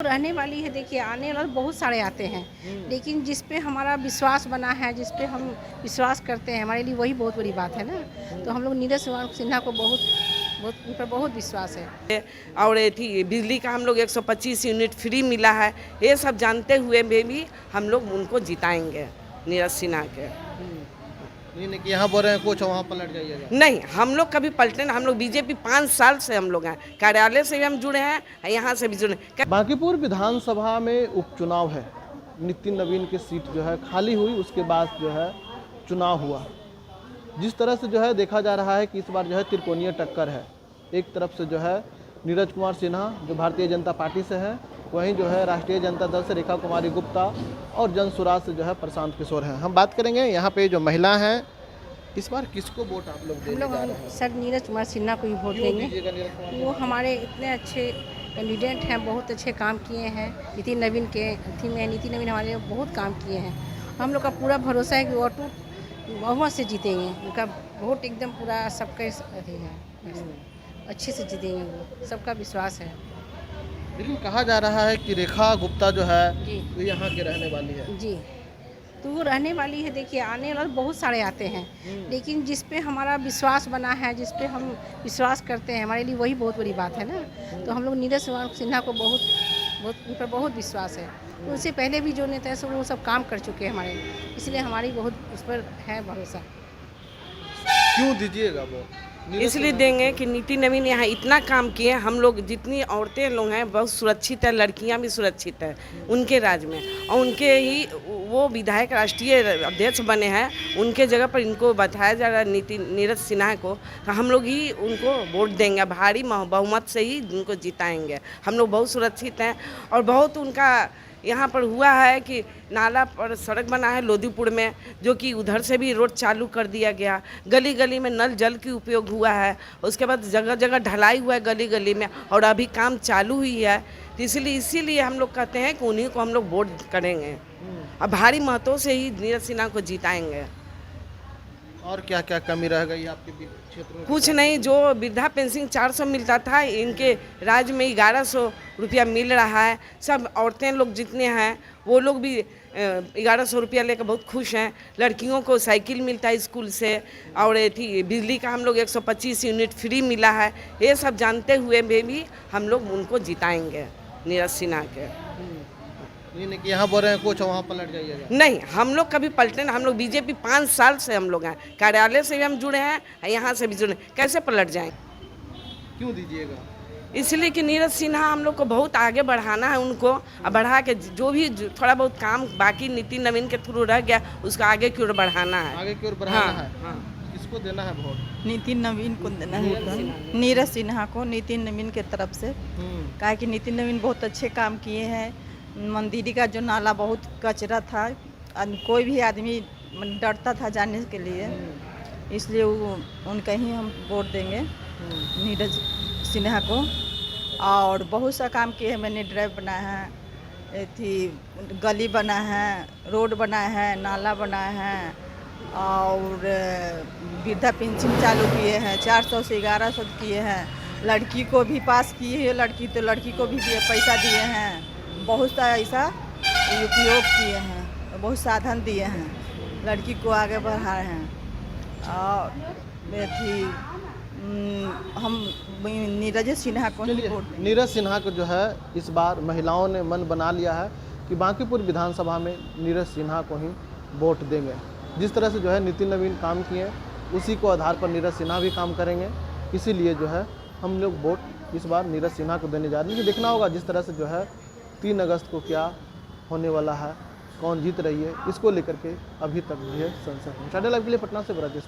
रहने वाली है। देखिए, आने वाले बहुत सारे आते हैं, लेकिन जिस पे हमारा विश्वास बना है, जिस पे हम विश्वास करते हैं, हमारे लिए वही बहुत बड़ी बात है ना। तो हम लोग नीरज सिन्हा को बहुत बहुत उन पर बहुत विश्वास है। और थी बिजली का हम लोग 125 यूनिट फ्री मिला है। ये सब जानते हुए भी हम लोग उनको जिताएंगे, नीरज सिन्हा के। नहीं कि यहाँ बोल रहे हैं कुछ वहाँ पलट जाइएगा। नहीं, हम लोग कभी पलटे ना। हम लोग बीजेपी 5 साल से हम लोग हैं, कार्यालय से भी हम जुड़े हैं, यहाँ से भी जुड़े हैं। बांकीपुर विधानसभा में उपचुनाव है। नितिन नवीन की सीट जो है खाली हुई, उसके बाद जो है चुनाव हुआ। जिस तरह से जो है देखा जा रहा है कि इस बार जो है त्रिकोणीय टक्कर है। एक तरफ से जो है नीरज कुमार सिन्हा जो भारतीय जनता पार्टी से है, वहीं जो है राष्ट्रीय जनता दल से रेखा कुमारी गुप्ता और जन सुराज से जो है प्रशांत किशोर हैं। हम बात करेंगे यहाँ पे जो महिला हैं, इस बार किसको वोट आप लोग देने जा रहे हैं? सर, नीरज कुमार सिन्हा को ही वोट देंगे। वो हमारे इतने अच्छे कैंडिडेट हैं, बहुत अच्छे काम किए हैं। नितिन नवीन के थी में नितिन नवीन हमारे लिए बहुत काम किए हैं। हम लोग का पूरा भरोसा है कि वो अटूट बहुमत से जीतेंगे। उनका वोट एकदम पूरा सबका है, अच्छे से जीतेंगे, वो सबका विश्वास है। लेकिन कहा जा रहा है कि रेखा गुप्ता जो है जी यहाँ के रहने वाली है। जी, तो वो रहने वाली है। देखिए, आने वाले बहुत सारे आते हैं, लेकिन जिस पे हमारा विश्वास बना है, जिस पे हम विश्वास करते हैं, हमारे लिए वही बहुत बड़ी बात है ना। तो हम लोग नीरज सिन्हा को बहुत बहुत उन पर बहुत विश्वास है। उनसे पहले भी जो नेता है सब वो सब काम कर चुके हैं हमारे, इसलिए हमारी बहुत उस पर है भरोसा। क्यों दीजिएगा वो? इसलिए देंगे कि नितिन नवीन यहाँ इतना काम किए। हम लोग जितनी औरतें लोग हैं बहुत सुरक्षित है, लड़कियाँ भी सुरक्षित है उनके राज में। और उनके ही वो विधायक राष्ट्रीय अध्यक्ष बने हैं, उनके जगह पर इनको बताया जा रहा है नीरज सिन्हा को। हम लोग ही उनको वोट देंगे, भारी बहुमत से ही उनको जिताएंगे। हम लोग बहुत सुरक्षित हैं। और बहुत उनका यहाँ पर हुआ है कि नाला पर सड़क बना है लोदीपुर में, जो कि उधर से भी रोड चालू कर दिया गया। गली गली में नल जल की उपयोग हुआ है। उसके बाद जगह जगह ढलाई हुआ है गली गली में, और अभी काम चालू हुई है। तो इसीलिए हम लोग कहते हैं कि उन्हीं को हम लोग वोट करेंगे और भारी मतों से ही नीरज सिन्हा को जिताएंगे। और क्या क्या कमी रह गई आपके क्षेत्र में? कुछ नहीं, जो वृद्धा पेंशन 400 मिलता था, इनके राज्य में 1100 रुपया मिल रहा है। सब औरतें लोग जितने हैं वो लोग भी 1100 रुपया लेकर बहुत खुश हैं। लड़कियों को साइकिल मिलता है स्कूल से, और थी बिजली का हम लोग 125 यूनिट फ्री मिला है। ये सब जानते हुए भी हम लोग उनको जिताएंगे, नीरज सिन्हा के। नहीं कि यहाँ बोल रहे हैं कुछ वहाँ पलट जाइएगा। नहीं, हम लोग कभी पलटे ना। हम लोग बीजेपी 5 साल से हम लोग हैं, कार्यालय से भी हम जुड़े हैं, यहाँ से भी जुड़े हैं। कैसे पलट जाएंगे? क्यों दीजिएगा? इसलिए कि नीरज सिन्हा हम लोग को बहुत आगे बढ़ाना है उनको, और बढ़ा के जो भी थोड़ा बहुत काम बाकी नितिन नवीन के थ्रू रह गया उसको आगे की ओर बढ़ाना है। आगे की ओर बढ़ाना है। हाँ। किसको देना है वोट? नितिन नवीन को देना है, नीरज सिन्हा को, नितिन नवीन के तरफ से। कहा कि नितिन नवीन बहुत अच्छे काम किए हैं। मंदिर का जो नाला बहुत कचरा था, कोई भी आदमी डरता था जाने के लिए, इसलिए उनका ही हम वोट देंगे, नीरज सिन्हा को। और बहुत सा काम किए हैं। मैंने ड्राइव बनाया है, थी गली बना है, रोड बना है, नाला बना है, और वृद्धा पेंशन चालू किए हैं, 400 से 1100 किए हैं। लड़की को भी पास किए हैं, लड़की को भी पैसा दिए हैं। बहुत सा ऐसा उपयोग किए हैं, बहुत साधन दिए हैं, लड़की को आगे बढ़ाए हैं। और थी हम नीरज सिन्हा को नीरज सिन्हा को जो है इस बार महिलाओं ने मन बना लिया है कि बांकीपुर विधानसभा में नीरज सिन्हा को ही वोट देंगे। जिस तरह से जो है नितिन नवीन काम किए, उसी को आधार पर नीरज सिन्हा भी काम करेंगे। इसीलिए जो है हम लोग वोट इस बार नीरज सिन्हा को देने जा रहे हैं। लेकिन देखना होगा जिस तरह से जो है 3 अगस्त को क्या होने वाला है, कौन जीत रही है, इसको लेकर के अभी तक भी है संशय। लाइव के लिए पटना से ब्रजेश।